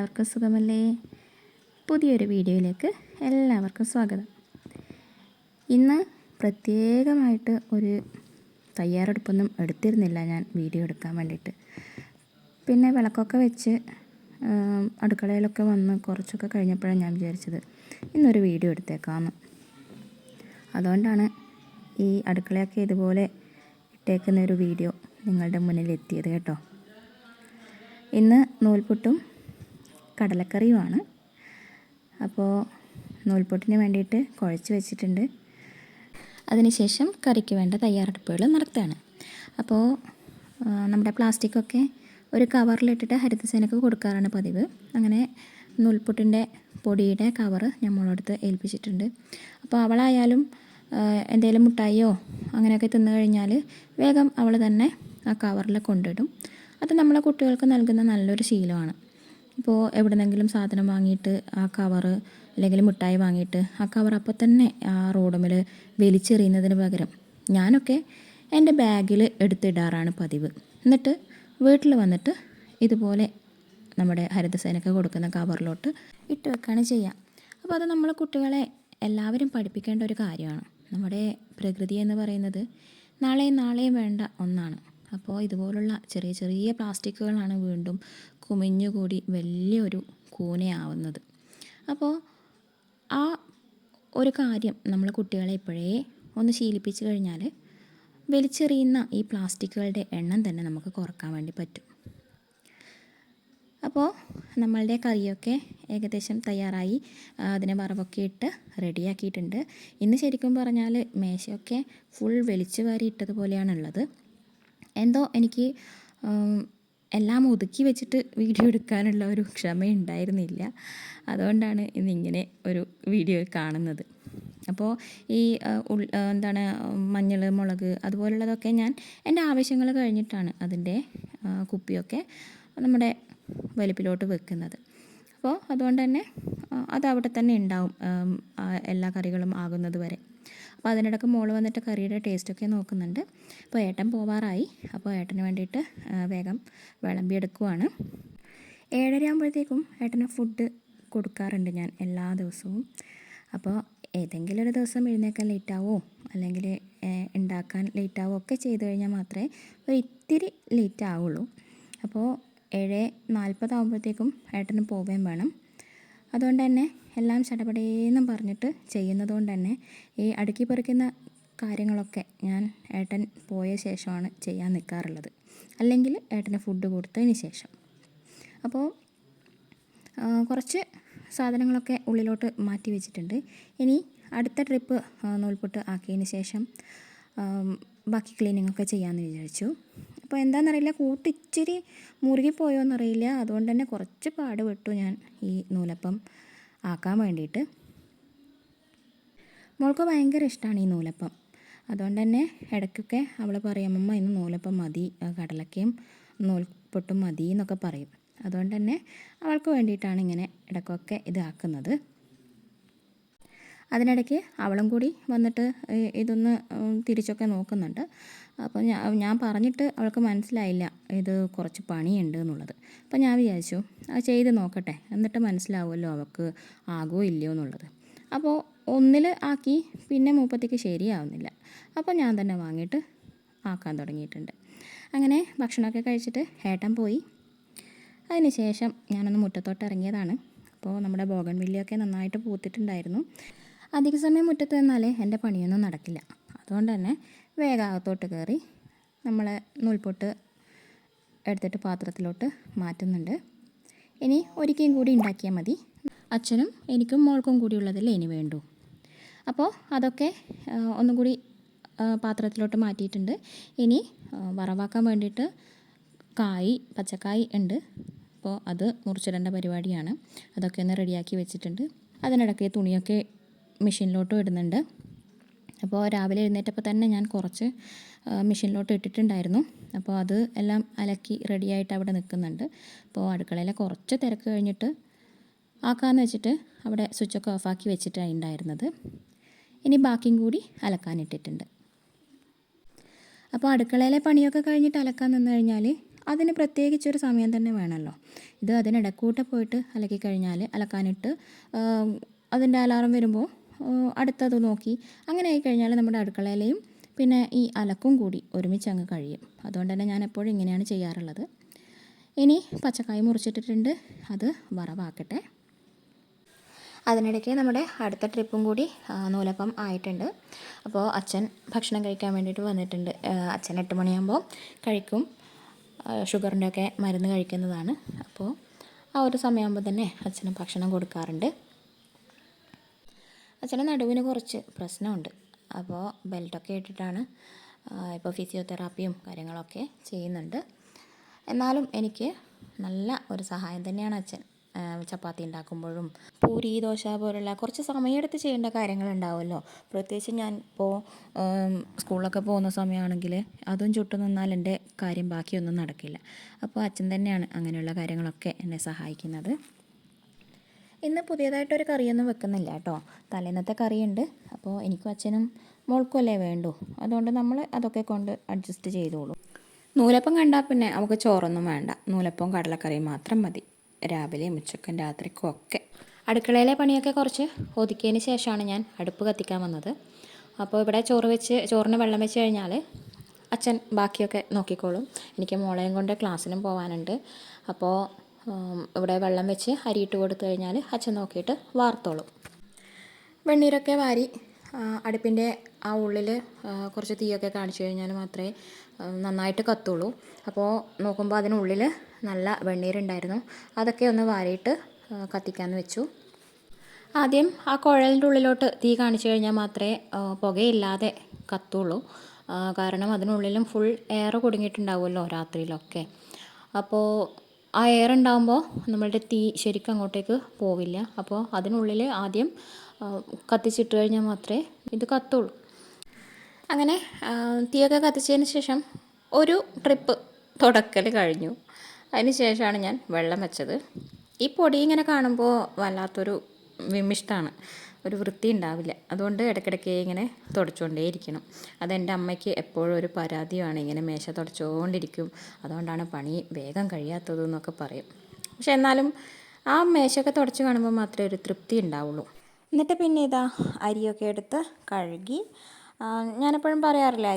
എല്ലാവർക്കും സുഖമല്ലേ? പുതിയൊരു വീഡിയോയിലേക്ക് എല്ലാവർക്കും സ്വാഗതം. ഇന്ന് പ്രത്യേകമായിട്ട് ഒരു തയ്യാറെടുപ്പൊന്നും എടുത്തിരുന്നില്ല ഞാൻ വീഡിയോ എടുക്കാൻ വേണ്ടിയിട്ട്. പിന്നെ വിളക്കൊക്കെ വെച്ച് അടുക്കളയിലൊക്കെ വന്ന് കുറച്ചൊക്കെ കഴിഞ്ഞപ്പോഴാണ് ഞാൻ വിചാരിച്ചത് ഇന്നൊരു വീഡിയോ എടുത്തേക്കാമെന്ന്. അതുകൊണ്ടാണ് ഈ അടുക്കളയൊക്കെ ഇതുപോലെ ഇട്ടേക്കുന്ന ഒരു വീഡിയോ നിങ്ങളുടെ മുന്നിൽ എത്തിയത് കേട്ടോ. ഇന്ന് നൂൽപുട്ടും കടലക്കറിയുമാണ്. അപ്പോൾ നൂൽപുട്ടിന് വേണ്ടിയിട്ട് കുഴച്ച് വെച്ചിട്ടുണ്ട്. അതിനുശേഷം കറിക്ക് വേണ്ട തയ്യാറെടുപ്പുകൾ നടത്തുകയാണ്. അപ്പോൾ നമ്മുടെ പ്ലാസ്റ്റിക്കൊക്കെ ഒരു കവറിലിട്ടിട്ട് ഹരിതസേനക്ക് കൊടുക്കാറാണ് പതിവ്. അങ്ങനെ നൂൽപുട്ടിൻ്റെ പൊടിയുടെ കവറ് നമ്മളടുത്ത് ഏൽപ്പിച്ചിട്ടുണ്ട്. അപ്പോൾ അവളായാലും എന്തെങ്കിലും മുട്ടായിയോ അങ്ങനെയൊക്കെ തിന്നു കഴിഞ്ഞാൽ വേഗം അവൾ തന്നെ ആ കവറിൽ കൊണ്ടിടും. അത് നമ്മളെ കുട്ടികൾക്ക് നൽകുന്ന നല്ലൊരു ശീലമാണ്. ഇപ്പോൾ എവിടെന്നെങ്കിലും സാധനം വാങ്ങിയിട്ട് ആ കവറ് അല്ലെങ്കിൽ മിഠായി വാങ്ങിയിട്ട് ആ കവർ അപ്പോൾ തന്നെ ആ റോഡുമ്മൽ വലിച്ചെറിയുന്നതിന് പകരം ഞാനൊക്കെ എൻ്റെ ബാഗിൽ എടുത്തിടാറാണ് പതിവ്. എന്നിട്ട് വീട്ടിൽ വന്നിട്ട് ഇതുപോലെ നമ്മുടെ ഹരിതസേനയ്ക്ക് കൊടുക്കുന്ന കവറിലോട്ട് ഇട്ട് വെക്കുകയാണ് ചെയ്യുക. അപ്പോൾ അത് നമ്മളെ കുട്ടികളെ എല്ലാവരും പഠിപ്പിക്കേണ്ട ഒരു കാര്യമാണ്. നമ്മുടെ പ്രകൃതി എന്ന് പറയുന്നത് നാളെയും വേണ്ട ഒന്നാണ്. അപ്പോൾ ഇതുപോലുള്ള ചെറിയ ചെറിയ പ്ലാസ്റ്റിക്കുകളാണ് വീണ്ടും കുമിഞ്ഞുകൂടി വലിയൊരു കൂനയാവുന്നത്. അപ്പോൾ ആ ഒരു കാര്യം നമ്മൾ കുട്ടികളെ ഇപ്പോഴേ ഒന്ന് ശീലിപ്പിച്ച് കഴിഞ്ഞാൽ വലിച്ചെറിയുന്ന ഈ പ്ലാസ്റ്റിക്കുകളുടെ എണ്ണം തന്നെ നമുക്ക് കുറക്കാൻ വേണ്ടി പറ്റും. അപ്പോൾ നമ്മളുടെ കറിയൊക്കെ ഏകദേശം തയ്യാറായി. അതിനെ വറവൊക്കെ ഇട്ട് റെഡിയാക്കിയിട്ടുണ്ട്. ഇന്ന് ശരിക്കും പറഞ്ഞാൽ മേശയൊക്കെ ഫുൾ വെളിച്ച് വാരി ഇട്ടതുപോലെയാണുള്ളത്. എന്തോ എനിക്ക് എല്ലാം ഒതുക്കി വെച്ചിട്ട് വീഡിയോ എടുക്കാനുള്ള ഒരു ക്ഷമയുണ്ടായിരുന്നില്ല. അതുകൊണ്ടാണ് ഇന്നിങ്ങനെ ഒരു വീഡിയോ കാണുന്നത്. അപ്പോൾ ഈ മഞ്ഞൾ, മുളക് അതുപോലുള്ളതൊക്കെ ഞാൻ എൻ്റെ ആവശ്യങ്ങൾ കഴിഞ്ഞിട്ടാണ് അതിൻ്റെ കുപ്പിയൊക്കെ നമ്മുടെ വലിപ്പിലോട്ട് വെക്കുന്നത്. അപ്പോൾ അതുകൊണ്ട് തന്നെ അതവിടെ തന്നെ ഉണ്ടാവും എല്ലാ കറികളും ആകുന്നത് വരെ. അപ്പോൾ അതിനിടയ്ക്ക് മോള് വന്നിട്ട് കറിയുടെ ടേസ്റ്റൊക്കെ നോക്കുന്നുണ്ട്. അപ്പോൾ ഏട്ടൻ പോവാറായി. അപ്പോൾ ഏട്ടന് വേണ്ടിയിട്ട് വേഗം വിളമ്പിയെടുക്കുവാണ്. 7:30 ആകുമ്പോഴത്തേക്കും ഏട്ടന് ഫുഡ് കൊടുക്കാറുണ്ട് ഞാൻ എല്ലാ ദിവസവും. അപ്പോൾ ഏതെങ്കിലും ഒരു ദിവസം എഴുന്നേക്കാൻ ലേറ്റാവോ അല്ലെങ്കിൽ ഉണ്ടാക്കാൻ ലേറ്റാവോ ഒക്കെ ചെയ്ത് കഴിഞ്ഞാൽ മാത്രമേ ഒരു ഇത്തിരി ലേറ്റ് ആവുള്ളൂ. അപ്പോൾ 7:40 ആകുമ്പോഴത്തേക്കും ഏട്ടന് പോവുകയും വേണം. അതുകൊണ്ട് തന്നെ എല്ലാം ചടപടേന്നും പറഞ്ഞിട്ട് ചെയ്യുന്നത് കൊണ്ട് തന്നെ ഈ അടുക്കി പറിക്കുന്ന കാര്യങ്ങളൊക്കെ ഞാൻ ഏട്ടൻ പോയ ശേഷമാണ് ചെയ്യാൻ നിൽക്കാറുള്ളത്, അല്ലെങ്കിൽ ഏട്ടന് ഫുഡ് കൊടുത്തതിന് ശേഷം. അപ്പോൾ കുറച്ച് സാധനങ്ങളൊക്കെ ഉള്ളിലോട്ട് മാറ്റി വെച്ചിട്ടുണ്ട്. ഇനി അടുത്ത ട്രിപ്പ് നൂൽപുട്ട് ആക്കിയതിന് ശേഷം ബാക്കി ക്ലീനിങ്ങൊക്കെ ചെയ്യാമെന്ന് വിചാരിച്ചു. അപ്പോൾ എന്താണെന്നറിയില്ല, കൂട്ടിച്ചിരി മുറുകിപ്പോയോന്നറിയില്ല. അതുകൊണ്ട് തന്നെ കുറച്ച് പാടുപെട്ടു ഞാൻ ഈ നൂലപ്പം ആക്കാൻ വേണ്ടിയിട്ട്. മോൾക്ക് ഭയങ്കര ഇഷ്ടമാണ് ഈ നൂലപ്പം. അതുകൊണ്ട് തന്നെ ഇടയ്ക്കൊക്കെ അവൾ പറയും, അമ്മ ഇന്ന് നൂലപ്പം മതി, കടലക്കയും നൂൽപൊട്ടും മതി എന്നൊക്കെ പറയും. അതുകൊണ്ട് തന്നെ അവൾക്ക് വേണ്ടിയിട്ടാണ് ഇങ്ങനെ ഇടയ്ക്കൊക്കെ ഇത് ആക്കുന്നത്. അതിനിടയ്ക്ക് അവളും കൂടി വന്നിട്ട് ഇതൊന്ന് തിരിച്ചൊക്കെ നോക്കുന്നുണ്ട്. അപ്പോൾ ഞാൻ പറഞ്ഞിട്ട് അവൾക്ക് മനസ്സിലായില്ല ഇത് കുറച്ച് പണിയുണ്ട് എന്നുള്ളത്. അപ്പോൾ ഞാൻ വിചാരിച്ചു അത് ചെയ്ത് നോക്കട്ടെ, എന്നിട്ട് മനസ്സിലാവുമല്ലോ അവൾക്ക് ആകുമോ ഇല്ലയോ എന്നുള്ളത്. അപ്പോൾ ഒന്നിൽ ആക്കി പിന്നെ മൂപ്പത്തേക്ക് ശരിയാവുന്നില്ല. അപ്പോൾ ഞാൻ തന്നെ വാങ്ങിയിട്ട് ആക്കാൻ തുടങ്ങിയിട്ടുണ്ട്. അങ്ങനെ ഭക്ഷണമൊക്കെ കഴിച്ചിട്ട് ഏട്ടൻ പോയി. അതിന് ശേഷം ഞാനൊന്ന് മുറ്റത്തോട്ട് ഇറങ്ങിയതാണ്. അപ്പോൾ നമ്മുടെ ബോഗൺവില്ലയൊക്കെ നന്നായിട്ട് പൂത്തിട്ടുണ്ടായിരുന്നു. അധിക സമയം മുറ്റത്ത് നിന്നാലേ എൻ്റെ പണിയൊന്നും നടക്കില്ല. അതുകൊണ്ട് തന്നെ വേഗാകത്തോട്ട് കയറി നമ്മൾ നൂൽപൊട്ട് എടുത്തിട്ട് പാത്രത്തിലോട്ട് മാറ്റുന്നുണ്ട്. ഇനി ഒരിക്കലും കൂടി ഉണ്ടാക്കിയാൽ മതി. അച്ഛനും എനിക്കും മോൾക്കും കൂടി ഉള്ളതല്ലേ ഇനി വേണ്ടൂ. അപ്പോൾ അതൊക്കെ ഒന്നും കൂടി പാത്രത്തിലോട്ട് മാറ്റിയിട്ടുണ്ട്. ഇനി വറവാക്കാൻ വേണ്ടിയിട്ട് പച്ചക്കായ് ഉണ്ട്. അപ്പോൾ അത് മുറിച്ചിടേണ്ട പരിപാടിയാണ്. അതൊക്കെ ഒന്ന് റെഡിയാക്കി വെച്ചിട്ടുണ്ട്. അതിനിടയ്ക്ക് തുണിയൊക്കെ മെഷീനിലോട്ടും ഇടുന്നുണ്ട്. അപ്പോൾ രാവിലെ എഴുന്നേറ്റപ്പോൾ തന്നെ ഞാൻ കുറച്ച് മെഷീനിലോട്ട് ഇട്ടിട്ടുണ്ടായിരുന്നു. അപ്പോൾ അത് എല്ലാം അലക്കി റെഡിയായിട്ട് അവിടെ നിൽക്കുന്നുണ്ട്. അപ്പോൾ അടുക്കളയിലെ കുറച്ച് തിരക്ക് കഴിഞ്ഞിട്ട് ആക്കാമെന്ന് വെച്ചിട്ട് അവിടെ സ്വിച്ചൊക്കെ ഓഫാക്കി വെച്ചിട്ടാണ് ഉണ്ടായിരുന്നത്. ഇനി ബാക്കിയും കൂടി അലക്കാനിട്ടിട്ടുണ്ട്. അപ്പോൾ അടുക്കളയിലെ പണിയൊക്കെ കഴിഞ്ഞിട്ട് അലക്കാൻ നിന്ന് കഴിഞ്ഞാൽ അതിന് പ്രത്യേകിച്ചൊരു സമയം തന്നെ വേണമല്ലോ. ഇത് അതിനിടക്കൂടെ പോയിട്ട് അലക്കി കഴിഞ്ഞാൽ അലക്കാനിട്ട് അതിൻ്റെ അലാറം വരുമ്പോൾ അടുത്തത് നോക്കി അങ്ങനെ ആയിക്കഴിഞ്ഞാൽ നമ്മുടെ അടുക്കളയിലെയും പിന്നെ ഈ അലക്കും കൂടി ഒരുമിച്ച് അങ്ങ് കഴിയും. അതുകൊണ്ട് തന്നെ ഞാൻ എപ്പോഴും ഇങ്ങനെയാണ് ചെയ്യാറുള്ളത്. ഇനി പച്ചക്കായ മുറിച്ചിട്ടിട്ടുണ്ട്, അത് വറവാക്കട്ടെ. അതിനിടയ്ക്ക് നമ്മുടെ അടുത്ത ട്രിപ്പും കൂടി നൂലപ്പം ആയിട്ടുണ്ട്. അപ്പോൾ അച്ഛൻ ഭക്ഷണം കഴിക്കാൻ വേണ്ടിയിട്ട് വന്നിട്ടുണ്ട്. അച്ഛൻ 8 മണിയാകുമ്പോൾ കഴിക്കും. ഷുഗറിൻ്റെ ഒക്കെ മരുന്ന് കഴിക്കുന്നതാണ്. അപ്പോൾ ആ ഒരു സമയമാകുമ്പോൾ തന്നെ അച്ഛന് ഭക്ഷണം കൊടുക്കാറുണ്ട്. അച്ഛൻ്റെ നടുവിന് കുറച്ച് പ്രശ്നമുണ്ട്. അപ്പോൾ ബെൽറ്റൊക്കെ ഇട്ടിട്ടാണ് ഇപ്പോൾ ഫിസിയോതെറാപ്പിയും കാര്യങ്ങളൊക്കെ ചെയ്യുന്നുണ്ട്. എന്നാലും എനിക്ക് നല്ല ഒരു സഹായം തന്നെയാണ് അച്ഛൻ. ചപ്പാത്തി ഉണ്ടാക്കുമ്പോഴും പൂരി ദോശ പോലുള്ള കുറച്ച് സമയമെടുത്ത് ചെയ്യേണ്ട കാര്യങ്ങളുണ്ടാവുമല്ലോ. പ്രത്യേകിച്ച് ഞാൻ ഇപ്പോൾ സ്കൂളിലൊക്കെ പോകുന്ന സമയമാണെങ്കിൽ അതും ചുട്ടു നിന്നാൽ എൻ്റെ കാര്യം ബാക്കിയൊന്നും നടക്കില്ല. അപ്പോൾ അച്ഛൻ തന്നെയാണ് അങ്ങനെയുള്ള കാര്യങ്ങളൊക്കെ എന്നെ സഹായിക്കുന്നത്. ഇന്ന് പുതിയതായിട്ടൊരു കറിയൊന്നും വെക്കുന്നില്ല കേട്ടോ. തലേന്നത്തെ കറിയുണ്ട്. അപ്പോൾ എനിക്കും അച്ഛനും മോൾക്കും അല്ലേ വേണ്ടൂ. അതുകൊണ്ട് നമ്മൾ അതൊക്കെ കൊണ്ട് അഡ്ജസ്റ്റ് ചെയ്തോളൂ. നൂലപ്പം കണ്ടാൽ പിന്നെ നമുക്ക് ചോറൊന്നും വേണ്ട. നൂലപ്പവും കടലക്കറിയും മാത്രം മതി, രാവിലെയും ഉച്ചക്കും രാത്രിക്കും ഒക്കെ. അടുക്കളയിലെ പണിയൊക്കെ കുറച്ച് ഒതുക്കിയതിന് ശേഷമാണ് ഞാൻ അടുപ്പ് കത്തിക്കാൻ വന്നത്. അപ്പോൾ ഇവിടെ ചോറിന് വെള്ളം വെച്ച് കഴിഞ്ഞാൽ അച്ഛൻ ബാക്കിയൊക്കെ നോക്കിക്കോളും. എനിക്ക് മോളെയും കൊണ്ട് ക്ലാസ്സിനും പോകാനുണ്ട്. അപ്പോൾ ഇവിടെ വെള്ളം വെച്ച് അരിയിട്ട് കൊടുത്തു കഴിഞ്ഞാൽ അച്ഛൻ നോക്കിയിട്ട് വാർത്തോളും. വെണ്ണീരൊക്കെ വാരി അടുപ്പിൻ്റെ ആ ഉള്ളിൽ കുറച്ച് തീയൊക്കെ കാണിച്ചു കഴിഞ്ഞാൽ മാത്രമേ നന്നായിട്ട് കത്തുള്ളൂ. അപ്പോൾ നോക്കുമ്പോൾ അതിനുള്ളിൽ നല്ല വെണ്ണീരുണ്ടായിരുന്നു. അതൊക്കെ ഒന്ന് വാരിയിട്ട് കത്തിക്കാമെന്ന് വെച്ചു. ആദ്യം ആ കുഴലിൻ്റെ ഉള്ളിലോട്ട് തീ കാണിച്ചു കഴിഞ്ഞാൽ മാത്രമേ പുകയില്ലാതെ കത്തുള്ളൂ. കാരണം അതിനുള്ളിലും ഫുൾ എയർ കുടുങ്ങിയിട്ടുണ്ടാവുമല്ലോ രാത്രിയിലൊക്കെ. അപ്പോൾ ആ എയർ ഉണ്ടാകുമ്പോൾ നമ്മളുടെ തീ ശരിക്കും അങ്ങോട്ടേക്ക് പോവില്ല. അപ്പോൾ അതിനുള്ളിൽ ആദ്യം കത്തിച്ചിട്ട് കഴിഞ്ഞാൽ മാത്രമേ ഇത് കത്തുള്ളൂ. അങ്ങനെ തീയൊക്കെ കത്തിച്ചതിന് ശേഷം ഒരു ട്രിപ്പ് തുടക്കൽ കഴിഞ്ഞു. അതിന് ശേഷമാണ് ഞാൻ വെള്ളം വെച്ചത്. ഈ പൊടി ഇങ്ങനെ കാണുമ്പോൾ വല്ലാത്തൊരു വിമിഷ്ടമാണ്, ഒരു വൃത്തി ഉണ്ടാവില്ല. അതുകൊണ്ട് ഇടയ്ക്കിടയ്ക്ക് ഇങ്ങനെ തുടച്ചുകൊണ്ടേയിരിക്കണം. അതെൻ്റെ അമ്മയ്ക്ക് എപ്പോഴും ഒരു പരാതിയാണ്, ഇങ്ങനെ മേശ തുടച്ചുകൊണ്ടിരിക്കും, അതുകൊണ്ടാണ് പണി വേഗം കഴിയാത്തതെന്നൊക്കെ പറയും. പക്ഷെ എന്നാലും ആ മേശയൊക്കെ തുടച്ച് കാണുമ്പോൾ മാത്രമേ ഒരു തൃപ്തി ഉണ്ടാവുള്ളൂ. എന്നിട്ട് പിന്നെ ഇതാ അരിയൊക്കെ എടുത്ത് കഴുകി. ഞാനെപ്പോഴും പറയാറില്ല,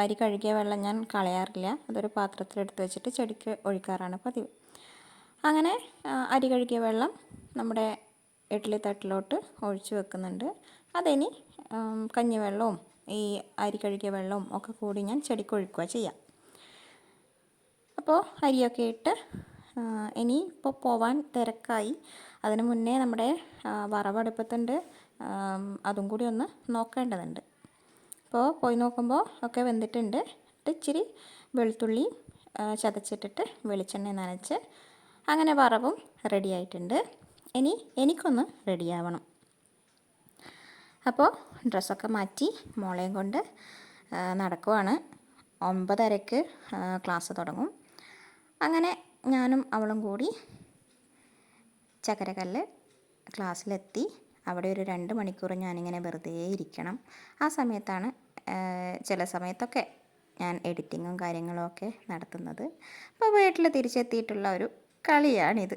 അരി കഴുകിയ വെള്ളം ഞാൻ കളയാറില്ല. അതൊരു പാത്രത്തിലെടുത്ത് വെച്ചിട്ട് ചെടിക്ക് ഒഴിക്കാറാണ് പതിവ്. അങ്ങനെ അരി കഴുകിയ വെള്ളം നമ്മുടെ ഇഡ്ഡലി തട്ടിലോട്ട് ഒഴിച്ച് വെക്കുന്നുണ്ട്. അതിനി കഞ്ഞിവെള്ളവും ഈ അരി കഴുകിയ വെള്ളവും ഒക്കെ കൂടി ഞാൻ ചെടിക്ക് ഒഴിക്കുക ചെയ്യാം. അപ്പോൾ അരിയൊക്കെ ഇട്ട് ഇനി ഇപ്പോൾ പോവാൻ തിരക്കായി. അതിന് മുന്നേ നമ്മുടെ വറവടുപ്പത്തുണ്ട്, അതും കൂടി ഒന്ന് നോക്കേണ്ടതുണ്ട്. അപ്പോൾ പോയി നോക്കുമ്പോൾ ഒക്കെ വെന്തിട്ടുണ്ട്. ഇച്ചിരി വെളുത്തുള്ളി ചതച്ചിട്ടിട്ട് വെളിച്ചെണ്ണ നനച്ച് അങ്ങനെ വറവും റെഡി ആയിട്ടുണ്ട്. ഇനി എനിക്കൊന്ന് റെഡിയാവണം. അപ്പോൾ ഡ്രസ്സൊക്കെ മാറ്റി മോളെയും കൊണ്ട് നടക്കുവാണ്. 9:30 ക്ലാസ് തുടങ്ങും. അങ്ങനെ ഞാനും അവളും കൂടി ചക്കരക്കല്ല് ക്ലാസ്സിലെത്തി. അവിടെ ഒരു 2 മണിക്കൂർ ഞാനിങ്ങനെ വെറുതെ ഇരിക്കണം. ആ സമയത്താണ് ചില സമയത്തൊക്കെ ഞാൻ എഡിറ്റിങ്ങും കാര്യങ്ങളും ഒക്കെ നടത്തുന്നത്. അപ്പോൾ വീട്ടിൽ തിരിച്ചെത്തിയിട്ടുള്ള ഒരു കളിയാണിത്.